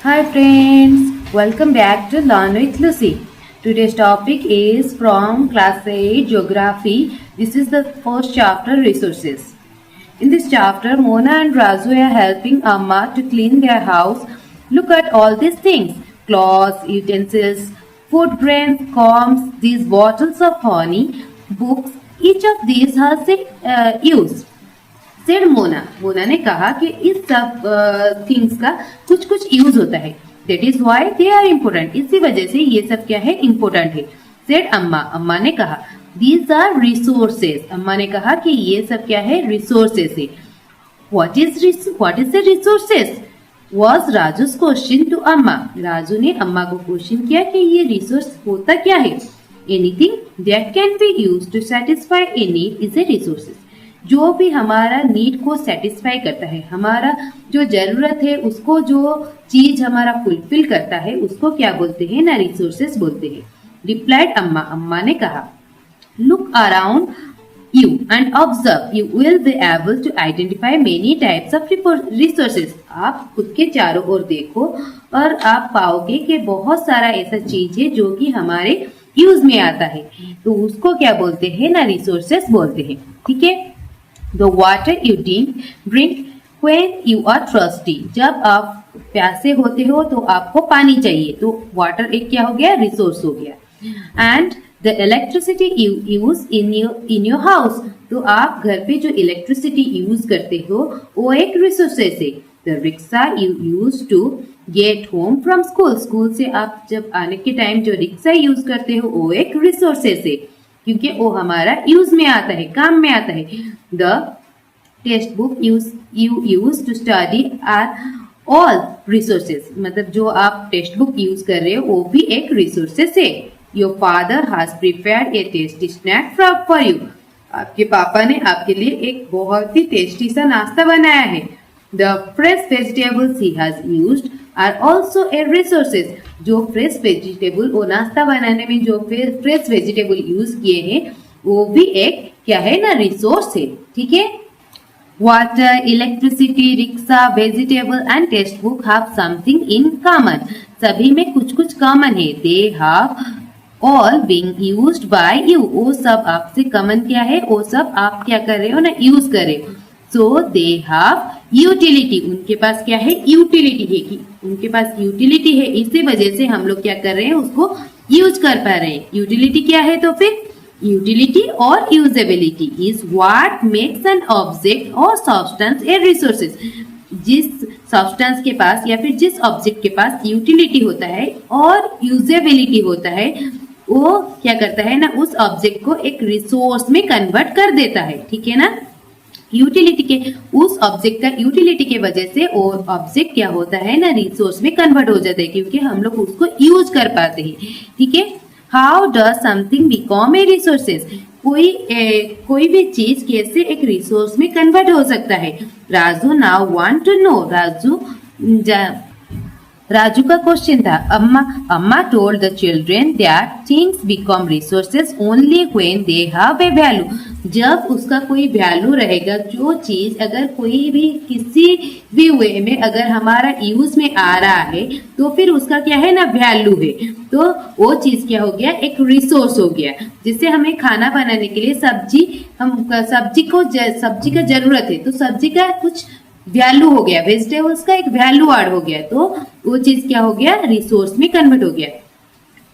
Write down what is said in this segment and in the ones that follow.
Hi friends, welcome back to Learn with Lucy. Today's topic is from Class 8 Geography. This is the first chapter, Resources. In this chapter, Mona and Raju are helping Amma to clean their house. Look at all these things: cloths, utensils, food grains, combs, these bottles of honey, books. Each of these has a use. Said Mona Mona ने कहा कि इस सब things का कुछ कुछ use होता है. That is why they are important. इसी वजह से ये सब क्या है, इम्पोर्टेंट है. सेड अम्मा अम्मा ने कहा दीज आर रिसोर्सेज. अम्मा ने कहा कि ये सब क्या है, रिसोर्सेज है. What is the resources was Raju's question to अम्मा. राजू ने अम्मा को क्वेश्चन किया कि ये रिसोर्स होता क्या है. Anything that can be use to satisfy a need is a resources. जो भी हमारा नीड को सेटिस्फाई करता है, हमारा जो जरूरत है उसको जो चीज हमारा फुलफिल करता है उसको क्या बोलते हैं ना, रिसोर्सेज बोलते हैं. रिप्लाइड अम्मा अम्मा ने कहा look around you and observe you will be able to identify many types of resources. आप खुद के चारों ओर देखो और आप पाओगे कि बहुत सारा ऐसा चीज है जो कि हमारे यूज में आता है, तो उसको क्या बोलते हैं ना, रिसोर्सेज बोलते हैं. ठीक है. The water you drink when you are thirsty. जब आप प्यासे होते हो तो आपको पानी चाहिए, तो वाटर एक क्या हो गया, रिसोर्स हो गया. And the electricity you use in your house. तो आप घर पे जो इलेक्ट्रिसिटी यूज करते हो वो एक रिसोर्सेस है. The rickshaw you use to get home from school. School से आप जब आने के टाइम जो रिक्शा यूज करते हो वो एक रिसोर्सेस है, क्योंकि वो हमारा यूज में आता है, काम में आता है. The text book you use to study are all resources. मतलब जो आप टेक्स्ट बुक यूज कर रहे हो वो भी एक रिसोर्सेज है. Your father has prepared a tasty snack for you. आपके पापा ने आपके लिए एक बहुत ही टेस्टी सा नाश्ता बनाया है. The fresh vegetables he has used are also a resources. जो फ्रेश वेजिटेबल, वो नाश्ता बनाने में जो फ्रेश वेजिटेबल यूज किए हैं वो भी एक क्या है ना, रिसोर्स है. ठीक है. Water, electricity, rickshaw, vegetable and text book have something in common. सभी में कुछ कुछ कॉमन है. They have all being used by you. वो सब आपसे कॉमन क्या है, वो सब आप क्या कर रहे हो ना, यूज कर रहे हो. सो दे हैव यूटिलिटी. उनके पास क्या है, यूटिलिटी है. कि उनके पास यूटिलिटी है, इसी वजह से हम लोग क्या कर रहे हैं, उसको यूज कर पा रहे हैं. यूटिलिटी क्या है, तो फिर यूटिलिटी और usability is what makes an object और सब्सटेंस ए रिसोर्सेज. जिस सब्सटेंस के पास या फिर जिस ऑब्जेक्ट के पास यूटिलिटी होता है और यूजेबिलिटी होता है, वो क्या करता है ना, उस ऑब्जेक्ट को एक रिसोर्स में कन्वर्ट कर देता है. ठीक है ना. यूटिलिटी के, उस ऑब्जेक्ट का यूटिलिटी के वजह से वो ऑब्जेक्ट क्या होता है ना, रिसोर्स में कन्वर्ट हो जाता है, क्योंकि हम लोग उसको यूज कर पाते हैं. ठीक है. How does something become a resources. कोई भी चीज कैसे एक रिसोर्स में कन्वर्ट हो सकता है. Raju now want to know. Raju का क्वेश्चन था. अम्मा told the children that things become resources only when they have a value. जब उसका कोई वैल्यू रहेगा, जो चीज अगर कोई भी किसी भी वे में अगर हमारा यूज में आ रहा है तो फिर उसका क्या है ना, वैल्यू है. तो वो चीज क्या हो गया, एक रिसोर्स हो गया. जिससे हमें खाना बनाने के लिए सब्जी का जरूरत है, तो सब्जी का कुछ वैल्यू हो गया, वेजिटेबल्स का एक वैल्यू ऐड हो गया, तो वो चीज क्या हो गया, रिसोर्स में कन्वर्ट हो गया.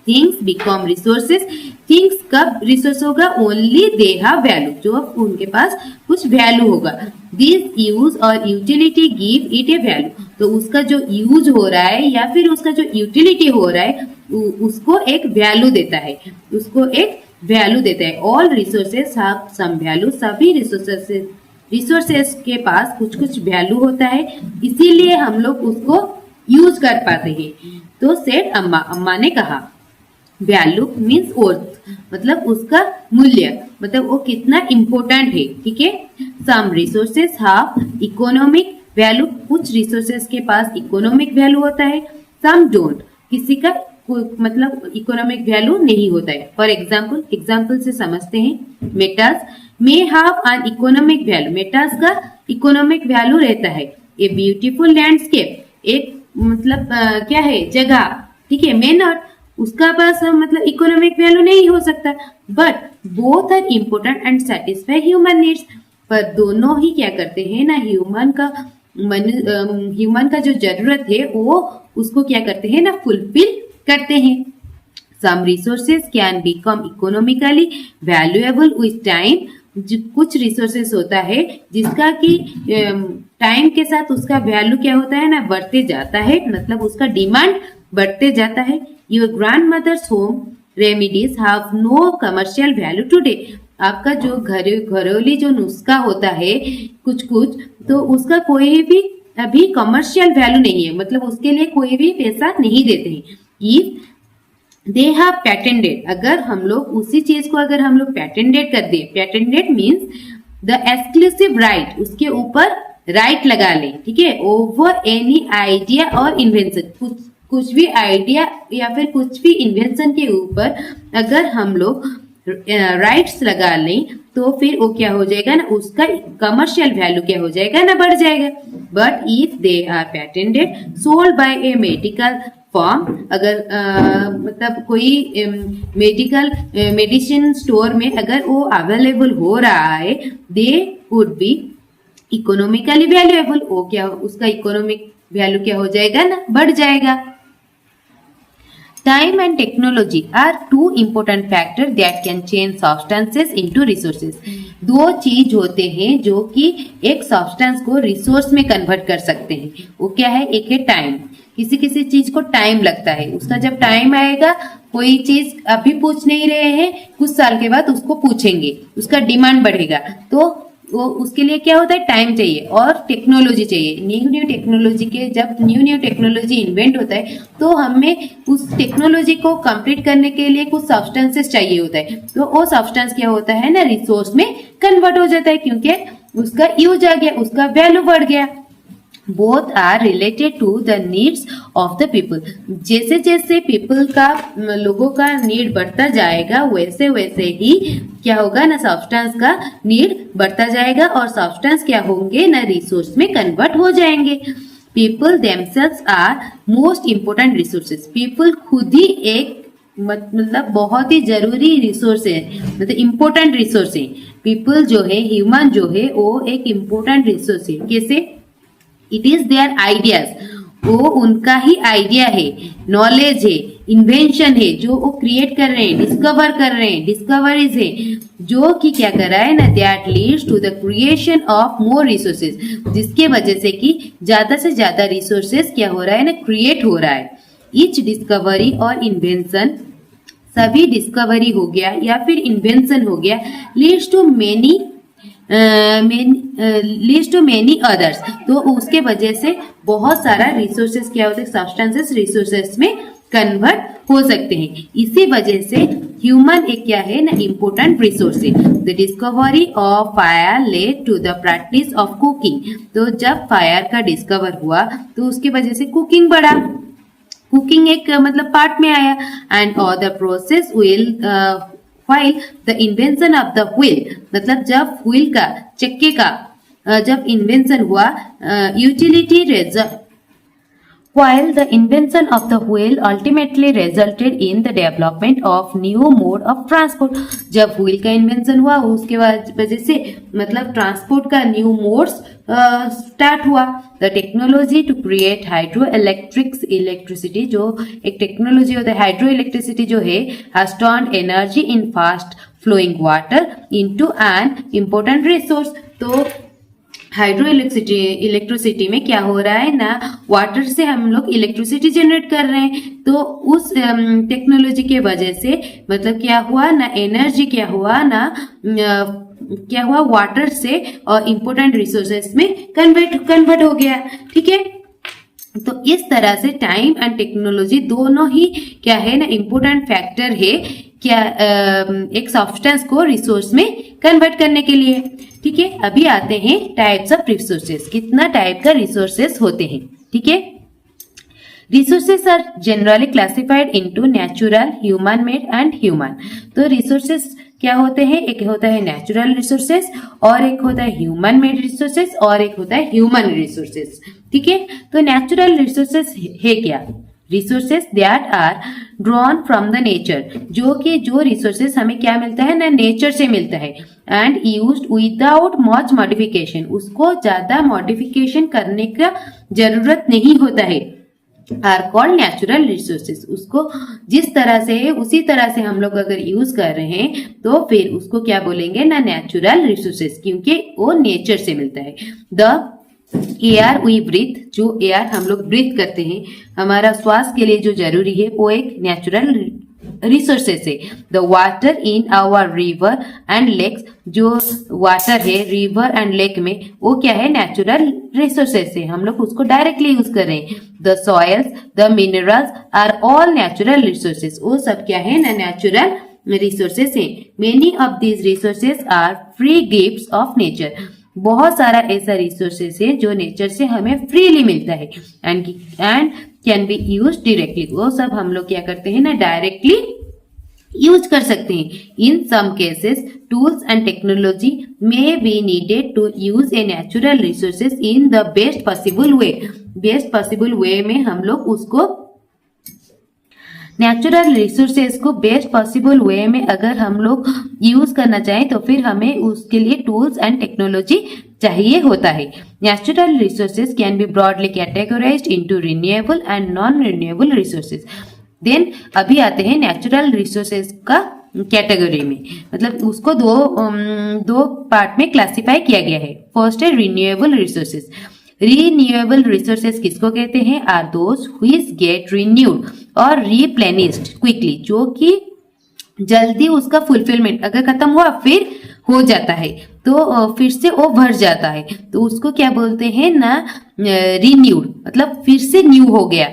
Things become resources. थिंग्स कब रिसोर्स होगा, ओनली दे हैव वैल्यू. जो उनके पास कुछ वैल्यू होगा. दिस यूज और utility give it A value. तो उसका जो यूज हो रहा है या फिर उसका जो यूटिलिटी हो रहा है उसको एक वैल्यू देता है, उसको एक वैल्यू देता है. All resources have some value. सभी रिसोर्सेज के पास कुछ कुछ वैल्यू होता है, इसीलिए हम लोग उसको यूज कर पाते हैं. तो सेड अम्मा ने कहा वैल्यू मीन्स वर्थ, मतलब उसका मूल्य, मतलब वो कितना इम्पोर्टेंट है. ठीक है. Some resources have economic value. कुछ रिसोर्सेज के पास इकोनॉमिक वैल्यू होता है. Some don't. किसी का मतलब इकोनॉमिक वैल्यू नहीं होता है. फॉर एग्जाम्पल से समझते हैं. Metals may have an economic value. Metals का इकोनॉमिक वैल्यू रहता है. A beautiful landscape. एक मतलब क्या है, जगह, ठीक है, मे नॉट, उसका पास मतलब इकोनॉमिक वैल्यू नहीं हो सकता, but both are important and satisfy human needs. पर दोनों ही क्या करते हैं ना, ह्यूमन का जो जरूरत है वो उसको क्या करते हैं ना, फुलफिल करते हैं। Some resources can become economically valuable with time। कुछ रिसोर्सेस होता है जिसका कि टाइम के साथ उसका वैल्यू क्या होता है ना, बढ़ते जाता है, मतलब उसका डिमांड बढ़ते जाता है। Your grandmother's home remedies have no commercial value today. आपका जो घरेलू जो नुस्खा होता है कुछ कुछ, तो उसका कोई भी अभी कमर्शियल वैल्यू नहीं है, मतलब उसके लिए कोई भी पैसा नहीं देते हैं। इफ दे हैव पैटेंटेड, अगर हम लोग उसी चीज को अगर हम लोग पैटेंटेड कर दे, पैटेंटेड मीन्स द एक्सक्लूसिव राइट, उसके ऊपर राइट लगा ले, ठीक है, ओवर एनी आइडिया और इन्वेंशन, कुछ भी आइडिया या फिर कुछ भी इन्वेंशन के ऊपर अगर हम लोग राइट्स लगा लें, तो फिर वो क्या हो जाएगा ना, उसका कमर्शियल वैल्यू क्या हो जाएगा ना, बढ़ जाएगा। But if they are patented sold by a medical form, अगर मतलब कोई मेडिसिन स्टोर में अगर वो अवेलेबल हो रहा है, they would be economically valuable, वो क्या, उसका इकोनॉमिक वैल्यू क्या हो जाएगा ना, बढ़ जाएगा। Time and technology are two important factors that can change substances into resources। दो चीज होते हैं जो कि एक सब्सटेंस को रिसोर्स में कन्वर्ट कर सकते हैं। वो क्या है, एक है टाइम, किसी किसी चीज को टाइम लगता है, उसका जब टाइम आएगा, कोई चीज अभी पूछ नहीं रहे हैं, कुछ साल के बाद उसको पूछेंगे, उसका डिमांड बढ़ेगा, तो वो उसके लिए क्या होता है, टाइम चाहिए और टेक्नोलॉजी चाहिए। न्यू टेक्नोलॉजी के, जब न्यू टेक्नोलॉजी इन्वेंट होता है तो हमें उस टेक्नोलॉजी को कंप्लीट करने के लिए कुछ सब्सटेंसेस चाहिए होता है, तो वो सब्सटेंस क्या होता है ना, रिसोर्स में कन्वर्ट हो जाता है, क्योंकि उसका यूज आ गया, उसका वैल्यू बढ़ गया। Both are related to the needs of the people. जैसे जैसे पीपल का, लोगों का नीड बढ़ता जाएगा, वैसे वैसे ही क्या होगा ना, सब्सटेंस का नीड बढ़ता जाएगा और सब्सटेंस क्या होंगे ना, रिसोर्स में कन्वर्ट हो जाएंगे। People themselves are most important resources. People खुद ही एक मतलब बहुत ही जरूरी रिसोर्स है, मतलब इम्पोर्टेंट रिसोर्स है। पीपल जो है, ह्यूमन जो है, वो एक इम्पोर्टेंट रिसोर्स है। कैसे? इट इज देयर आइडियाज, वो उनका ही आइडिया है, नॉलेज है, इन्वेंशन है, जो वो क्रिएट कर रहे हैं, डिस्कवर कर रहे हैं, डिस्कवरीज है, जो कि क्या कर रहा है ना, that leads to the creation of more resources, जिसके वजह से कि ज्यादा से ज्यादा रिसोर्सेज क्या हो रहा है ना, क्रिएट हो रहा है। ईच डिस्कवरी और इन्वेंशन, सभी डिस्कवरी हो गया या फिर इन्वेंशन हो गया, लीड्स टू मेनी अदर्स, तो उसके वजह से बहुत सारा रिसोर्सेस क्या होते हैं, सब्सटेंसेस रिसोर्सेस में कन्वर्ट हो सकते हैं। इसी वजह से ह्यूमन एक क्या है ना, इम्पोर्टेंट रिसोर्स है। The discovery of fire led to the practice of cooking, तो जब फायर का डिस्कवर हुआ तो उसके वजह से कुकिंग बढ़ा, कुकिंग एक मतलब पार्ट में आया। And the process will while the invention of the wheel, मतलब जब व्हील का, चक्के का जब इन्वेंशन हुआ, utility result, while the invention of the wheel ultimately resulted in the development of new mode of transport, जब व्हील का invention हुआ उसके वजह से मतलब ट्रांसपोर्ट का न्यू मोड्स स्टार्ट हुआ। The technology to create hydro electricity, जो एक टेक्नोलॉजी होता है हाइड्रो इलेक्ट्रिसिटी जो है, has turned energy in fast flowing water into an important resource. तो हाइड्रो इलेक्ट्रिसिटी में क्या हो रहा है ना, वाटर से हम लोग इलेक्ट्रिसिटी जनरेट कर रहे हैं, तो उस टेक्नोलॉजी के वजह से मतलब क्या हुआ ना, एनर्जी क्या हुआ ना, क्या हुआ, वाटर से और इम्पोर्टेंट रिसोर्सेस में कन्वर्ट हो गया। ठीक है, तो इस तरह से टाइम एंड टेक्नोलॉजी दोनों ही क्या है ना, इम्पोर्टेंट फैक्टर है क्या एक सब्सटेंस को रिसोर्स में कन्वर्ट करने के लिए। ठीक है, अभी आते हैं टाइप्स ऑफ रिसोर्सेस, कितना टाइप का रिसोर्सेस होते हैं। ठीक है, resources are generally classified into natural, human made and human. तो रिसोर्सेस क्या होते हैं, एक होता है नेचुरल रिसोर्सेस और एक होता है ह्यूमन मेड रिसोर्सेस और एक होता है ह्यूमन रिसोर्सेस। ठीक है। तो नेचुरल रिसोर्सेस है क्या? Resources that are drawn from the nature, जो रिसोर्सेस हमें क्या मिलता है ना, नेचर से मिलता है, and used without much modification, उसको ज्यादा मॉडिफिकेशन करने का जरूरत नहीं होता है, आर कॉल्ड नेचुरल रिसोर्सेस। उसको जिस तरह से है उसी तरह से हम लोग अगर यूज कर रहे हैं तो फिर उसको क्या बोलेंगे ना, नेचुरल रिसोर्सेस, क्योंकि वो नेचर से मिलता है। द एयर वी ब्रीथ, जो एयर हम लोग ब्रीथ करते हैं, हमारा श्वास के लिए जो जरूरी है, वो एक नेचुरल रिसोर्सेस है। The water in our river and lakes, जो वाटर है रिवर एंड लेक में, वो क्या है, नेचुरल रिसोर्सेस है, हम लोग उसको डायरेक्टली यूज कर रहे हैं। The soils, the minerals are all natural resources, वो सब क्या है ना, नेचुरल रिसोर्सेस है। Many of these resources are free gifts of nature, बहुत सारा ऐसा रिसोर्सेस है जो नेचर से हमें फ्रीली मिलता है, and can be use directly, वो सब हम लोग क्या करते हैं ना, डायरेक्टली यूज कर सकते हैं। In some cases tools and technology may be needed to use a natural resources in the best possible way, best possible way में हम लोग उसको नेचुरल रिसोर्सेज को बेस्ट पॉसिबल वे में अगर हम लोग यूज करना चाहें तो फिर हमें उसके लिए टूल्स एंड टेक्नोलॉजी चाहिए होता है। Natural resources can be broadly categorised into renewable and non renewable resources. Then अभी आते हैं नेचुरल रिसोर्सेज का कैटेगरी में, मतलब उसको दो पार्ट में क्लासिफाई किया गया है। फर्स्ट है रिन्यूएबल रिसोर्सेज। रिन्यूएबल रिसोर्सेज किसको कहते हैं? Are those which get renewed और रिप्लेनिश्ड क्विकली, जो कि जल्दी उसका फुलफिलमेंट अगर खत्म हुआ फिर हो जाता है तो फिर से वो भर जाता है, तो उसको क्या बोलते हैं ना, रिन्यूड, मतलब फिर से न्यू हो गया,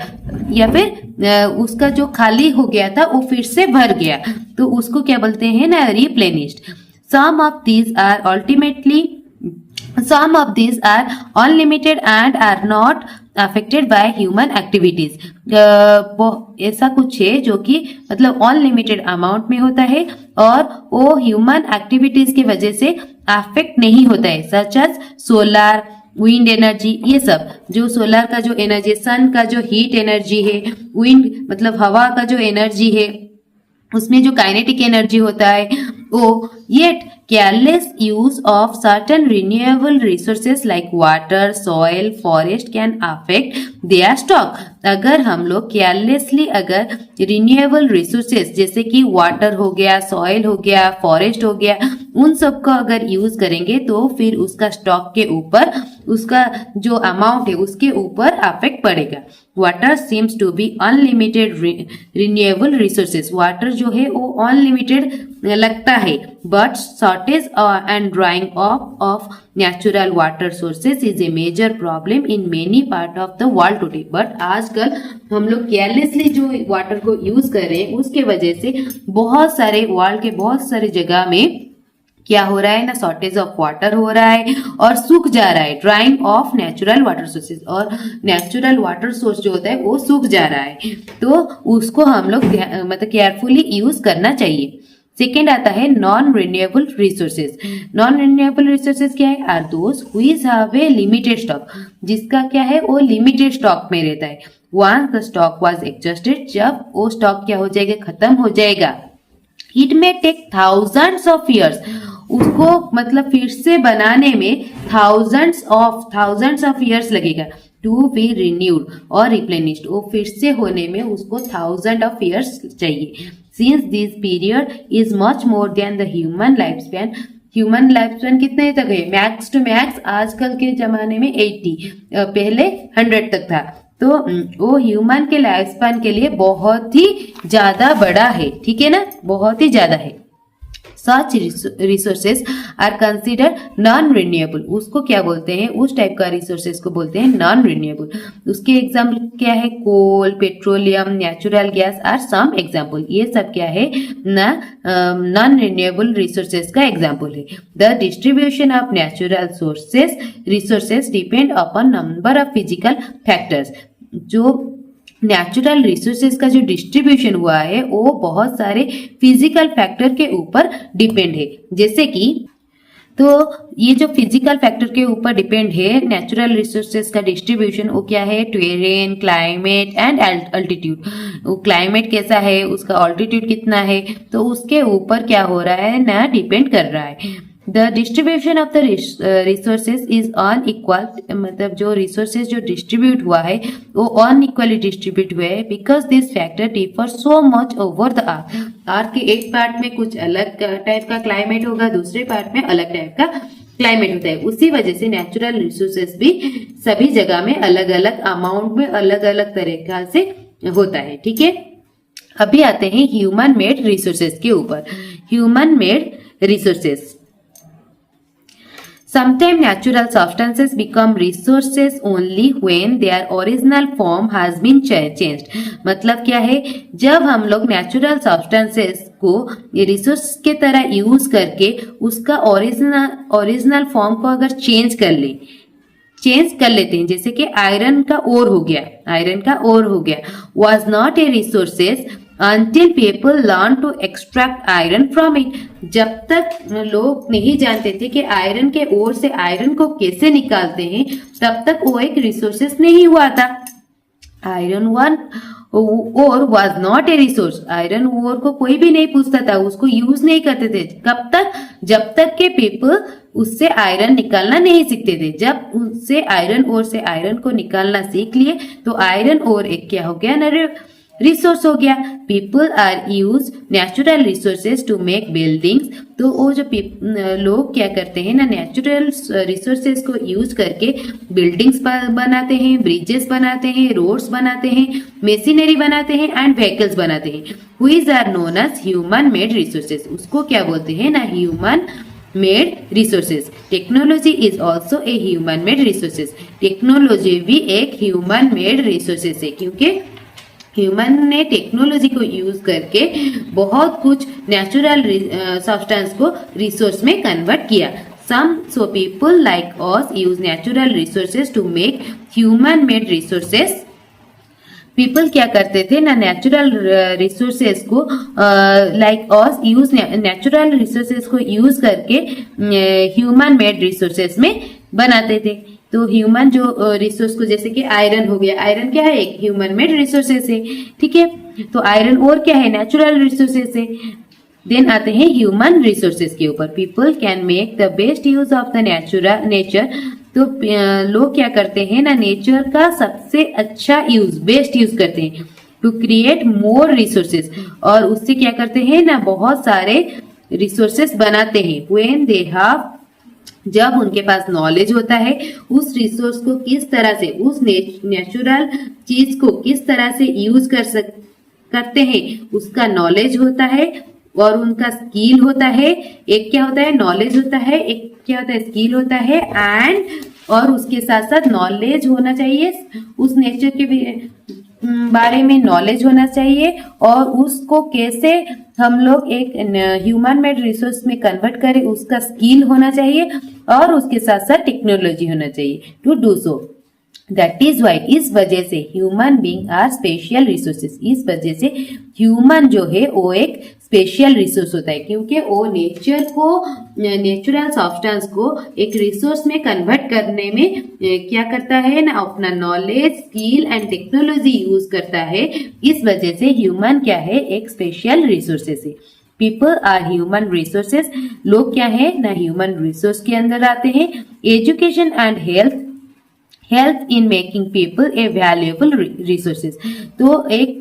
या फिर उसका जो खाली हो गया था वो फिर से भर गया, तो उसको क्या बोलते हैं ना, replenished. Some of these are ultimately Some of these are unlimited and are not affected by human activities. ऐसा कुछ है जो कि मतलब अनलिमिटेड अमाउंट में होता है और वो ह्यूमन एक्टिविटीज की वजह से अफेक्ट नहीं होता है, such as solar, wind energy, ये सब जो सोलर का जो एनर्जी, सन का जो हीट एनर्जी है, विंड मतलब हवा का जो एनर्जी है, उसमें जो काइनेटिक एनर्जी होता है वो, yet careless use of certain renewable resources like water, soil, forest can affect their stock. अगर हम लोग केयरलेसली अगर रिन्यूएबल रिसोर्सेज जैसे कि वाटर हो गया, सॉइल हो गया, फॉरेस्ट हो गया, उन सब को अगर यूज करेंगे तो फिर उसका स्टॉक के ऊपर, उसका जो अमाउंट है उसके ऊपर अफेक्ट पड़ेगा। Water seems to be unlimited renewable resources, water जो है वो अनलिमिटेड लगता है, but shortage and drying of natural water sources is a major problem in many part of the world today. But आजकल हम लोग केयरलेसली जो वाटर को यूज कर रहे हैं उसके वजह से बहुत सारे वर्ल्ड के बहुत सारे जगह में क्या हो रहा है ना, शॉर्टेज ऑफ वाटर हो रहा है और सूख जा रहा है, drawing of natural water sources, और नेचुरल वाटर सोर्स जो होता है वो सूख जा रहा है, तो उसको हम लोग मतलब केयरफुली यूज करना चाहिए। सेकेंड आता है non renewable resources. Non renewable resources क्या है? Are those which have a limited stock, जिसका क्या है वो लिमिटेड स्टॉक में रहता है। Once the stock was exhausted, जब वो स्टॉक क्या हो जाएगा, खत्म हो जाएगा। It may take thousands of years, उसको मतलब फिर से बनाने में थाउजेंड्स ऑफ ईयर्स लगेगा टू बी रिन्यूड और रिप्लेनिश्ड, वो फिर से होने में उसको थाउजेंड ऑफ ईयर्स चाहिए। Since this period is much more than the human life span, human life span कितने तक है? मैक्स टू मैक्स आजकल के जमाने में 80, पहले 100 तक था, तो वो ह्यूमन के लाइफ स्पैन के लिए बहुत ही ज्यादा बड़ा है, ठीक है ना, बहुत ही ज्यादा है। Such resources are consider non renewable, उसको क्या बोलते हैं, उस टाइप का रिसोर्सेज को बोलते हैं नॉन रिन्यूएबल। उसके एग्जाम्पल क्या है? Coal, petroleum, natural gas are some example, ये सब क्या है ना, नॉन रिन्यूएबल रिसोर्सेज का एग्जाम्पल है। The distribution of natural resources depend upon number of physical factors, जो नेचुरल रिसोर्सेज का जो डिस्ट्रीब्यूशन हुआ है वो बहुत सारे फिजिकल फैक्टर के ऊपर डिपेंड है, जैसे कि तो ये जो फिजिकल फैक्टर के ऊपर डिपेंड है नेचुरल रिसोर्सेज का डिस्ट्रीब्यूशन, वो क्या है, टेरेन, क्लाइमेट एंड अल्टीट्यूड। वो क्लाइमेट कैसा है, उसका ऑल्टीट्यूड कितना है, तो उसके ऊपर क्या हो रहा है ना, डिपेंड कर रहा है। The distribution of the resources is unequal, मतलब जो रिसोर्सेज जो डिस्ट्रीब्यूट हुआ है वो अनइक्वली डिस्ट्रीब्यूट हुए है, because this factor differ so much over the earth. Earth के एक पार्ट में कुछ अलग टाइप का क्लाइमेट होगा, दूसरे पार्ट में अलग टाइप का क्लाइमेट होता है। उसी वजह से नेचुरल रिसोर्सेज भी सभी जगह में अलग अलग अमाउंट में अलग अलग तरीका से होता है। ठीक है, अभी आते हैं ह्यूमन मेड रिसोर्सेज के ऊपर। Human made resources, sometimes natural substances become resources only when their original form has been changed। मतलब क्या है, जब हम लोग नेचुरल सब्सटेंसेस को रिसोर्स के तरह यूज करके उसका ओरिजिनल फॉर्म को अगर चेंज कर लेते हैं, जैसे कि आयरन का ओर हो गया, was not a resources until people learn to extract iron from it। जब तक लोग नहीं जानते थे कि आयरन के ओर से आयरन को कैसे निकालते हैं, तब तक वो एक रिसोर्सेस नहीं हुआ था। Iron one ore was not a resource, iron ore को कोई भी नहीं पूछता था, उसको यूज नहीं करते थे। कब तक, जब तक के पीपल उससे आयरन निकालना नहीं सीखते थे। जब उससे आयरन ओर से आयरन को निकालना सीख लिए तो आयरन ओर एक क्या हो गया ना, रिसोर्स हो गया। People are use natural resources to make buildings. तो वो जो लोग क्या करते हैं ना, नेचुरल रिसोर्सेज को यूज करके बिल्डिंग्स बनाते हैं, ब्रिजेस बनाते हैं, रोड्स बनाते हैं, मशीनरी बनाते हैं एंड व्हीकल्स बनाते हैं। Which are known as human made resources. उसको क्या बोलते हैं ना, human made resources. Technology is also a human made resources. Technology भी एक ह्यूमन मेड रिसोर्सेज है, क्योंकि ह्यूमन ने टेक्नोलॉजी को यूज करके बहुत कुछ नेचुरल सब्सटेंस को रिसोर्स में कन्वर्ट किया। So people like us use natural resources to make human made resources. People क्या करते थे ना, नेचुरल रिसोर्सेज को like us use natural resources को यूज करके ह्यूमन मेड रिसोर्सेज में बनाते थे। तो ह्यूमन जो रिसोर्स को, जैसे कि आयरन हो गया, आयरन क्या है, एक ह्यूमन मेड रिसोर्सेस है। ठीक है, तो आयरन और क्या है, नेचुरल रिसोर्सेस है। देन आते हैं ह्यूमन रिसोर्सेज के ऊपर। People can make the best use of the nature. तो लोग क्या करते हैं ना, नेचर का सबसे अच्छा यूज, बेस्ट यूज करते हैं टू क्रिएट मोर रिसोर्सेज। और उससे क्या करते हैं ना, बहुत सारे रिसोर्सेज बनाते हैं। व्हेन दे हैव, जब उनके पास नॉलेज होता है, उस रिसोर्स को किस तरह से, उस नेचुरल चीज को किस तरह से यूज करते हैं, उसका नॉलेज होता है और उनका स्किल होता है। एक क्या होता है, नॉलेज होता है, एक क्या होता है, स्किल होता है। एंड और उसके साथ साथ नॉलेज होना चाहिए, उस नेचर के बारे में नॉलेज होना चाहिए, और उसको कैसे हम लोग एक ह्यूमन मेड रिसोर्स में कन्वर्ट करें, उसका स्किल होना चाहिए, और उसके साथ साथ टेक्नोलॉजी होना चाहिए to do so. That is why, इस वजह से human being are special resources. इस वजह से ह्यूमन जो है वो एक स्पेशल रिसोर्स होता है, क्योंकि वो नेचर को, नेचुरल सब्सटेंस को एक रिसोर्स में कन्वर्ट करने में क्या करता है ना, अपना knowledge, skill and technology use करता है। इस वजह से ह्यूमन क्या है, एक स्पेशल रिसोर्सेस है। People are human resources. लोग क्या है ना, ह्यूमन रिसोर्स के अंदर आते हैं। Education and health in making people A valuable resources. तो एक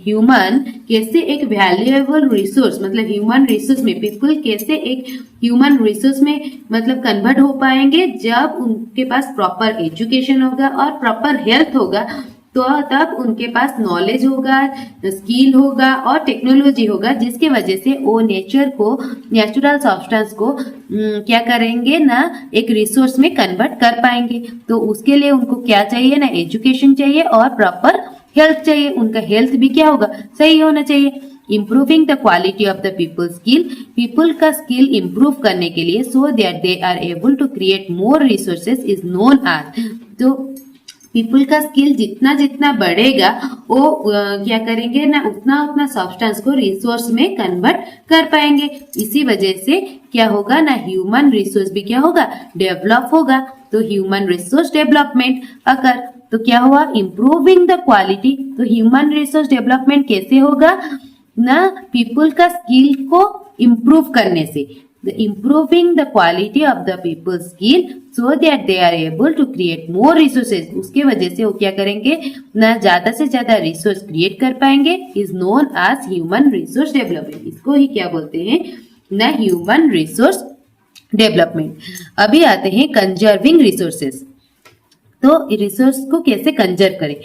ह्यूमन कैसे एक वैल्यूएबल रिसोर्स, मतलब ह्यूमन रिसोर्स में पीपल कैसे एक ह्यूमन रिसोर्स में मतलब कन्वर्ट हो पाएंगे, जब उनके पास प्रॉपर एजुकेशन होगा और प्रॉपर हेल्थ होगा, तो तब उनके पास नॉलेज होगा, स्किल होगा और टेक्नोलॉजी होगा, जिसके वजह से वो नेचर को, नेचुरल सब्सटेंस को क्या करेंगे ना, एक रिसोर्स में कन्वर्ट कर पाएंगे। तो उसके लिए उनको क्या चाहिए ना, एजुकेशन चाहिए और प्रॉपर हेल्थ चाहिए। उनका हेल्थ भी क्या होगा, सही होना चाहिए। Improving the quality of the people skill. People का स्किल इम्प्रूव करने के लिए, so that they are able to create more resources is known as. तो पीपल का स्किल जितना जितना बढ़ेगा वो क्या करेंगे ना, उतना उतना सब्सटेंस को रिसोर्स में कन्वर्ट कर पाएंगे। इसी वजह से क्या होगा ना, ह्यूमन रिसोर्स भी क्या होगा, डेवलप होगा। तो ह्यूमन रिसोर्स डेवलपमेंट अगर तो क्या हुआ, इम्प्रूविंग द क्वालिटी। तो ह्यूमन रिसोर्स डेवलपमेंट कैसे होगा ना, पीपल का स्किल को इम्प्रूव करने से, improving the quality of the people's skill so that they are able to create more resources। उसके वजह से वो क्या करेंगे ना, ज्यादा से ज्यादा रिसोर्स क्रिएट कर पाएंगे, is known as human resource development. इसको ही क्या बोलते हैं ना, ह्यूमन रिसोर्स डेवलपमेंट। अभी आते हैं कंजर्विंग रिसोर्सेस। तो रिसोर्स को कैसे कंजर्व करें।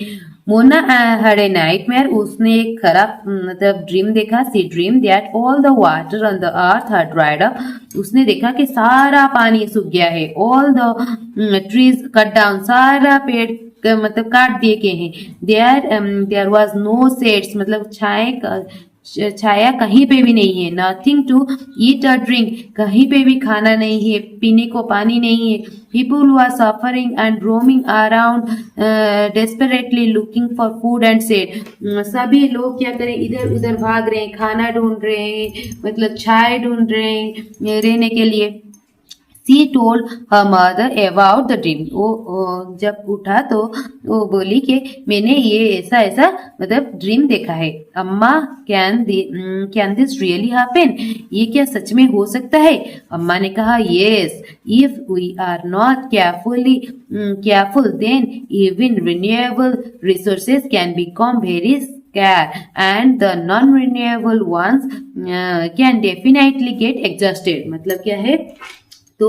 मोना हैड ए नाइटमेयर, उसने एक खराब मतलब ड्रीम देखा। She dream that all the water on the earth had dried up, उसने देखा कि सारा पानी सूख गया है। All the trees cut down, सारा पेड़ मतलब काट दिए गए हैं। देयर वाज नो शेड्स, मतलब छाया कहीं पे भी नहीं है। नथिंग टू ईट और ड्रिंक, कहीं पे भी खाना नहीं है, पीने को पानी नहीं है। People are suffering and roaming around desperately looking for food and shed, सभी लोग क्या करें, इधर उधर भाग रहे हैं, खाना ढूंढ रहे हैं, मतलब छाया ढूंढ रहे हैं रहने के लिए। She told her mother about the dream। वो जब उठा तो वो बोली कि मैंने ये ऐसा ऐसा मतलब ड्रीम देखा है। अम्मा कैन दिस रियली हैपन, ये क्या सच में हो सकता है। अम्मा ने कहा yes, if we are not careful then even renewable resources can become very scarce and the non-renewable ones can definitely get exhausted। मतलब क्या है, तो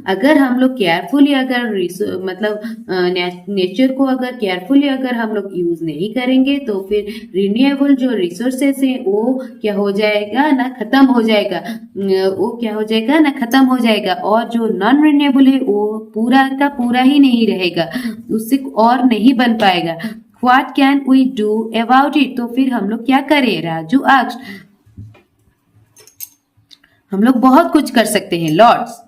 अगर हम लोग केयरफुली अगर मतलब नेचर को अगर केयरफुली अगर हम लोग यूज नहीं करेंगे तो फिर रिन्यूएबल जो रिसोर्सेस है वो क्या हो जाएगा ना, खत्म हो जाएगा। वो क्या हो जाएगा ना, खत्म हो जाएगा। और जो नॉन रिन्यूएबल है वो पूरा का पूरा ही नहीं रहेगा, उससे और नहीं बन पाएगा। What can we do about it, तो फिर हम लोग क्या करें, राजू आस्क्ड। हम लोग बहुत कुछ कर सकते हैं Lord's.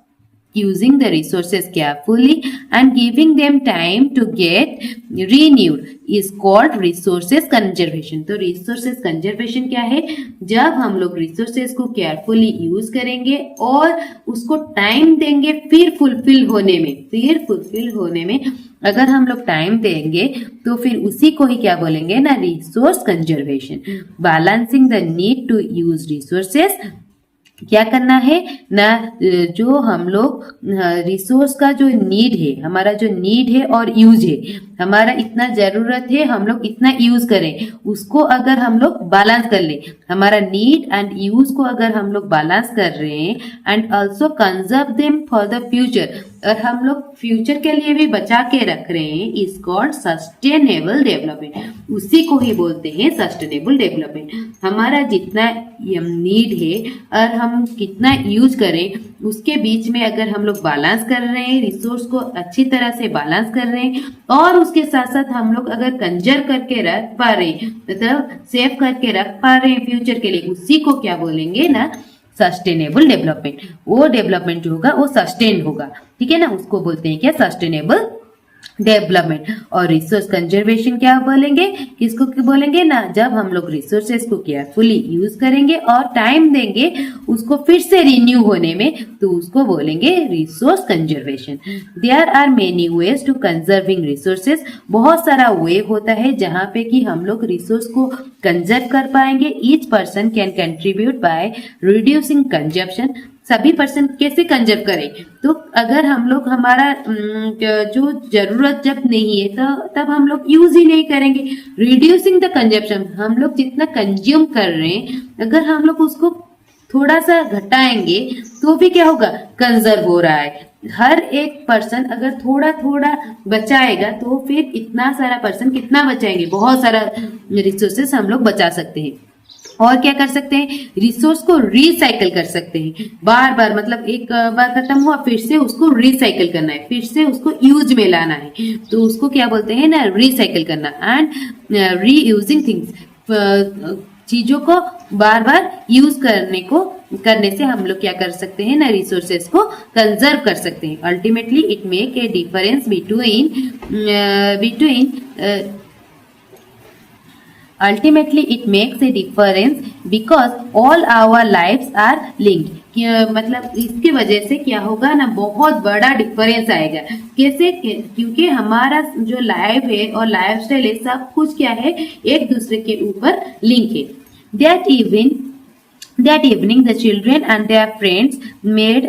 Using the resources carefully and giving them time to get renewed is called resources conservation। तो resources conservation क्या है, जब हम लोग resources को carefully use करेंगे और उसको time देंगे फिर fulfill होने में अगर हम लोग टाइम देंगे तो फिर उसी को ही क्या बोलेंगे ना, resource conservation. Balancing the need to use resources, क्या करना है ना, जो हम लोग रिसोर्स का जो नीड है, हमारा जो नीड है और यूज है, हमारा इतना जरूरत है हम लोग इतना यूज करें, उसको अगर हम लोग बैलेंस कर ले, हमारा नीड एंड यूज को अगर हम लोग बैलेंस कर रहे हैं and also conserve them for the future, और हम लोग फ्यूचर के लिए भी बचा के रख रहे हैं, इज कॉल्ड सस्टेनेबल डेवलपमेंट। उसी को ही बोलते हैं सस्टेनेबल डेवलपमेंट। हमारा जितना नीड है और हम कितना यूज करें उसके बीच में अगर हम लोग बैलेंस कर रहे हैं, रिसोर्स को अच्छी तरह से बैलेंस कर रहे हैं और उसके साथ साथ हम लोग अगर कंजर्व करके रख पा रहे हैं, मतलब सेव करके रख पा रहे हैं फ्यूचर के लिए, उसी को क्या बोलेंगे ना, सस्टेनेबल डेवलपमेंट। वो डेवलपमेंट जो होगा वो सस्टेन होगा, ठीक है ना, उसको बोलते हैं क्या, सस्टेनेबल डेवलपमेंट। और रिसोर्स कंजर्वेशन क्या बोलेंगे, किसको बोलेंगे ना, जब हम लोग रिसोर्सेस को केयरफुली यूज करेंगे और टाइम देंगे उसको फिर से रिन्यू होने में, तो उसको बोलेंगे resource conservation. There are many ways to conserving resources, बहुत सारा वे होता है जहाँ पे कि हम लोग रिसोर्स को कंजर्व कर पाएंगे। Each person can contribute by reducing consumption. सभी पर्सन कैसे कंजर्व करें, तो अगर हम लोग हमारा जो जरूरत जब नहीं है तो तब हम लोग यूज ही नहीं करेंगे। रिड्यूसिंग द कंजप्शन, हम लोग जितना कंज्यूम कर रहे हैं अगर हम लोग उसको थोड़ा सा घटाएंगे तो भी क्या होगा, कंजर्व हो रहा है। हर एक पर्सन अगर थोड़ा थोड़ा बचाएगा तो फिर इतना सारा पर्सन कितना बचाएंगे, बहुत सारा रिसोर्सेस हम लोग बचा सकते हैं। और क्या कर सकते हैं, रिसोर्स को रिसाइकल कर सकते हैं। बार बार मतलब एक बार खत्म हुआ फिर से उसको रिसाइकल करना है, फिर से उसको यूज में लाना है, तो उसको क्या बोलते हैं ना, रिसाइकल करना। एंड रीयूजिंग थिंग्स, चीजों को बार बार यूज करने को करने से हम लोग क्या कर सकते हैं ना, रिसोर्सेस को कंजर्व कर सकते हैं. Ultimately it make a difference between Ultimately, it makes a difference because all our lives are linked. मतलब इसकी वजह से क्या होगा ना, बहुत बड़ा डिफरेंस आएगा. कैसे? क्योंकि हमारा जो लाइफ है और लाइफस्टाइल है, सब कुछ क्या है, एक दूसरे के ऊपर लिंक है. That evening, the children and their friends made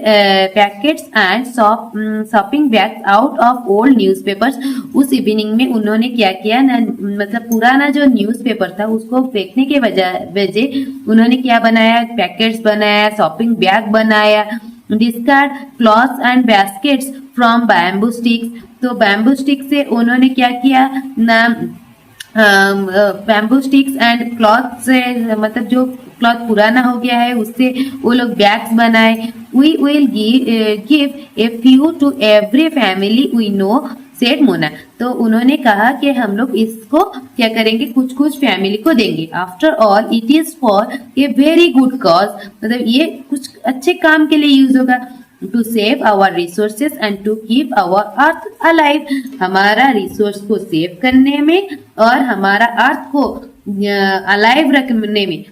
packets and shopping bags out of old newspapers. उस इवनिंग में उन्होंने क्या किया ना, मतलब पुराना जो न्यूज़पेपर था उसको फेंकने के वजह उन्होंने क्या बनाया, पैकेट्स बनाया, शॉपिंग बैग बनाया. Discard clothes and baskets from bamboo sticks. तो बैम्बू स्टिक से उन्होंने क्या किया ना, बैम्बू स्टिक्स एंड क्लॉथ से, मतलब जो क्लॉथ पुराना हो गया है उससे वो लोग बैग्स बनाए. We will give a few to every family we know, said Mona. तो उन्होंने कहा कि हम लोग इसको क्या करेंगे, कुछ कुछ फैमिली को देंगे. After all it is for a very good cause, मतलब ये कुछ अच्छे काम के लिए यूज होगा. To save our resources and to keep our earth alive. हमारा रिसोर्स को सेव करने में और हमारा अर्थ को अलाइव रखने में,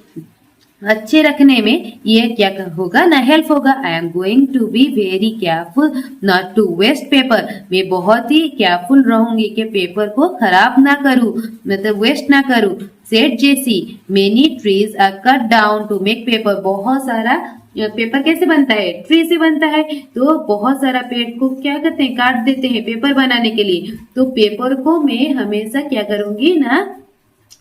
अच्छे रखने में ये क्या होगा ना, हेल्प होगा. I am going to be very careful not to waste paper. मैं बहुत ही केयरफुल रहूंगी कि पेपर को खराब ना करूं, मतलब वेस्ट ना करूं. Said Jessie. Many trees are cut down to make paper. बहुत सारा पेपर कैसे बनता है, ट्री से बनता है. तो बहुत सारा पेड़ को क्या करते हैं, काट देते हैं पेपर बनाने के लिए. तो पेपर को मैं हमेशा क्या करूंगी ना,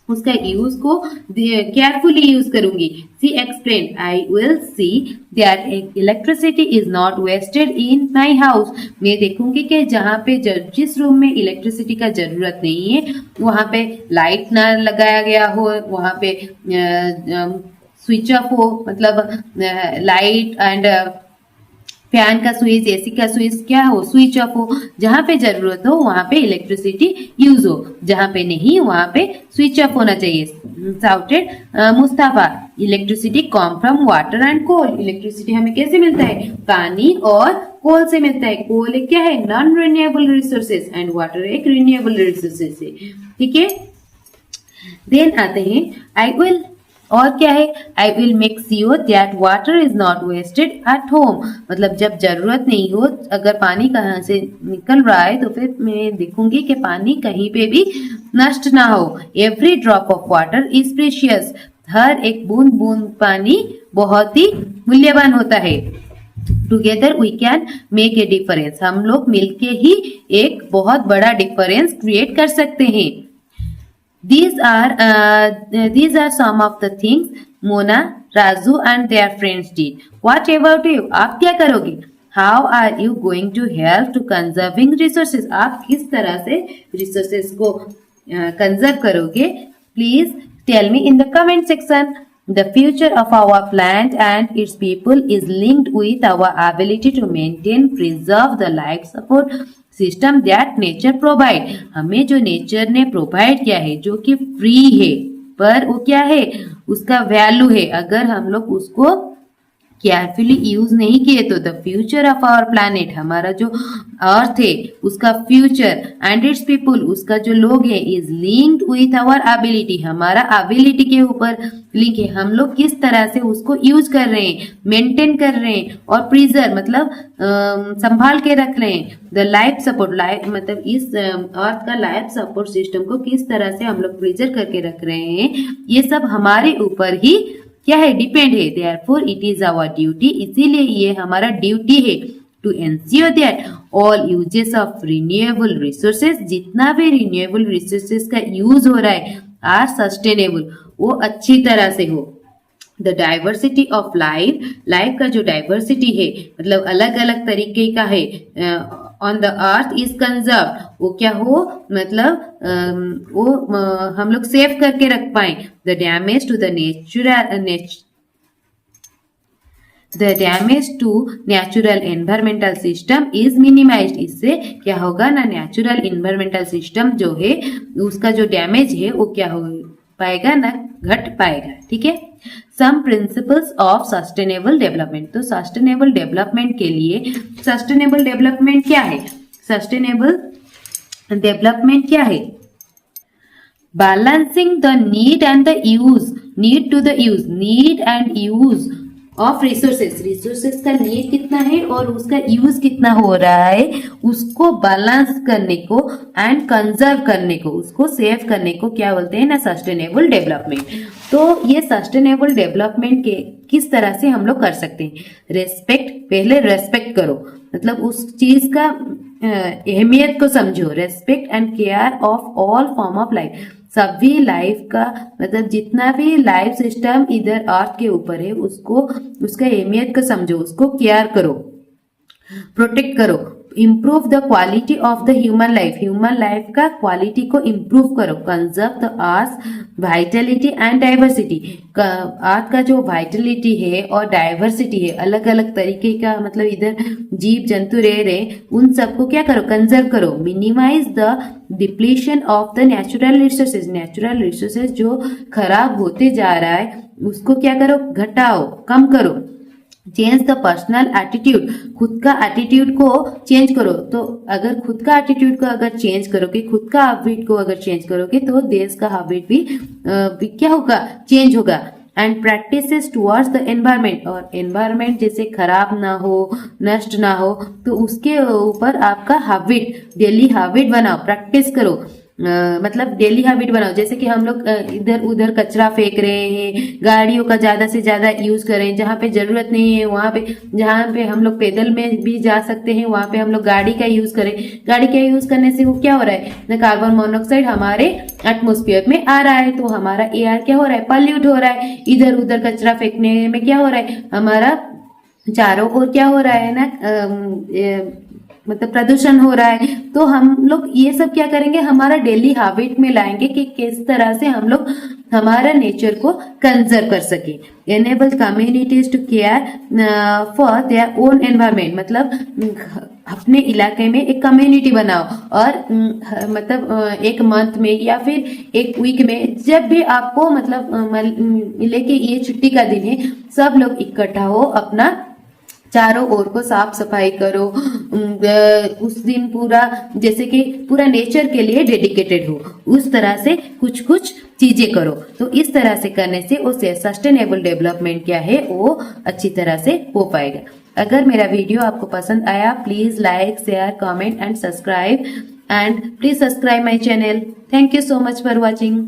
उसका यूज को केयरफुली यूज करूंगी. She explain. I will see that electricity is not wasted in my house. मैं देखूंगी कि जहाँ पे जिस रूम में इलेक्ट्रिसिटी का जरूरत नहीं है वहां पे लाइट ना लगाया गया हो, वहां पे स्विच ऑफ हो, मतलब लाइट एंड फैन का स्विच, एसी का स्विच क्या हो, स्विच ऑफ हो. जहाँ पे जरूरत हो वहां पे इलेक्ट्रिसिटी यूज हो, जहाँ पे नहीं वहां पे स्विच ऑफ होना चाहिए. Shouted Mustafa. Electricity come from water and coal. Electricity हमें कैसे मिलता है, पानी और कोल से मिलता है. कोल एक क्या है, non renewable resources and water एक रिन्यूएबल रिसोर्सेज है. ठीक है. देन आते हैं आई विल, और क्या है, I will make sure that water is not wasted at home. मतलब जब जरूरत नहीं हो, अगर पानी कहाँ से निकल रहा है तो फिर मैं देखूंगी कि पानी कहीं पे भी नष्ट ना हो. Every drop of water is precious. हर एक बूंद बूंद पानी बहुत ही मूल्यवान होता है. Together we can make a difference. हम लोग मिलके ही एक बहुत बड़ा डिफरेंस क्रिएट कर सकते हैं. These are some of the things Mona, Raju and their friends did. What about you? आप क्या करोगे? How are you going to help to conserving resources? आप किस तरह से resources को conserve करोगे? Please tell me in the comment section. The future of our planet and its people is linked with our ability to maintain, preserve the life support system that nature provide. हमें जो nature ने provide किया है, जो कि free है, पर वो क्या है, उसका वैल्यू है. अगर हम लोग उसको केयरफुली यूज नहीं किए तो the future of our planet, हमारा जो अर्थ है उसका फ्यूचर एंड इट्स पीपल, उसका जो लोग है, is linked with our ability, हमारा एबिलिटी के ऊपर लिंक है. हम लोग किस तरह से उसको यूज कर रहे हैं, मेंटेन कर रहे हैं और प्रिजर्व मतलब संभाल के रख रहे हैं. द लाइफ सपोर्ट, लाइफ मतलब इस अर्थ का लाइफ सपोर्ट सिस्टम को किस तरह से हम लोग प्रिजर्व करके रख रहे हैं, ये सब हमारे ऊपर ही क्या है, डिपेंड है. Therefore it is our duty, इसीलिए ये हमारा ड्यूटी है to ensure that all uses of renewable resources, जितना भी रिन्यूएबल रिसोर्सेज का यूज हो रहा है, आर सस्टेनेबल, वो अच्छी तरह से हो. The diversity of life, life का जो डाइवर्सिटी है, मतलब अलग अलग तरीके का है, on the earth is conserve, वो क्या हो, मतलब वो हम लोग सेव करके रख पाए. The damage to natural environmental system is minimised. इससे क्या होगा ना, नेचुरल एनवायरमेंटल सिस्टम जो है उसका जो डैमेज है वो क्या हो पाएगा ना, घट पाएगा. ठीक है. Some principles of sustainable development. तो सस्टेनेबल डेवलपमेंट के लिए, सस्टेनेबल डेवलपमेंट क्या है? सस्टेनेबल डेवलपमेंट क्या है? Balancing the need and the use, need to the use, need and use of resources, resources का नीड कितना है और उसका यूज कितना हो रहा है, उसको बैलेंस करने को एंड कंजर्व करने को, उसको सेव करने को क्या बोलते हैं ना, सस्टेनेबल डेवलपमेंट। तो ये सस्टेनेबल डेवलपमेंट के किस तरह से हम लोग कर सकते हैं? रेस्पेक्ट, पहले रेस्पेक्ट करो, मतलब उस चीज का अहमियत को समझो। Respect and care of all form of life, सभी लाइफ का मतलब जितना भी लाइफ सिस्टम इधर अर्थ के ऊपर है उसको, उसका अहमियत को समझो, उसको केयर करो, प्रोटेक्ट करो। Improve the quality of the human life, human life का क्वालिटी को इम्प्रूव करो। Conserve the earth vitality and diversity, earth का जो वाइटलिटी है और डाइवर्सिटी है, अलग अलग तरीके का मतलब इधर जीव जंतु रह रहे, उन सबको क्या करो, कंजर्व करो। Minimise the depletion of the natural resources, natural resources जो खराब होते जा रहा है उसको क्या करो, घटाओ, कम करो। चेंज द पर्सनल एटीट्यूड, खुद का एटीट्यूड को चेंज करो। तो अगर खुद का एटीट्यूड को अगर चेंज करोगे, खुद का हैबिट को अगर चेंज करोगे तो देश का हैबिट भी क्या होगा, चेंज होगा। And practices towards the environment, और एनवायरमेंट जैसे खराब ना हो, नष्ट ना हो, तो उसके ऊपर आपका हैबिट, डेली हैबिट बनाओ, प्रैक्टिस करो। मतलब डेली हैबिट बनाओ। जैसे कि हम लोग इधर उधर कचरा फेंक रहे हैं, गाड़ियों का ज्यादा से ज्यादा यूज करें, जहाँ पे जरूरत नहीं है वहां पे, जहाँ पे हम लोग पैदल में भी जा सकते हैं वहां पे हम लोग गाड़ी का यूज करें। गाड़ी का यूज करने से वो क्या हो रहा है ना, कार्बन मोनोऑक्साइड हमारे एटमोस्फियर में आ रहा है, तो हमारा एयर क्या हो रहा है, पॉल्यूट हो रहा है। इधर उधर कचरा फेंकने में क्या हो रहा है, हमारा चारों ओर क्या हो रहा है ना, मतलब प्रदूषण हो रहा है। तो हम लोग ये सब क्या करेंगे, हमारा डेली हैबिट में लाएंगे कि किस तरह से हम लोग हमारा नेचर को कंजर्व कर सके। Enable communities to care for their own environment, मतलब अपने इलाके में एक कम्युनिटी बनाओ और मतलब एक मंथ में या फिर एक वीक में, जब भी आपको मतलब मिले कि ये छुट्टी का दिन है, सब लोग इकट्ठा हो, अपना चारों ओर को साफ सफाई करो। उस दिन पूरा जैसे कि पूरा नेचर के लिए डेडिकेटेड हो, उस तरह से कुछ कुछ चीजें करो। तो इस तरह से करने से उसे सस्टेनेबल डेवलपमेंट क्या है वो अच्छी तरह से हो पाएगा। अगर मेरा वीडियो आपको पसंद आया, please like, share, comment and subscribe, and please subscribe my channel. Thank you so much for watching.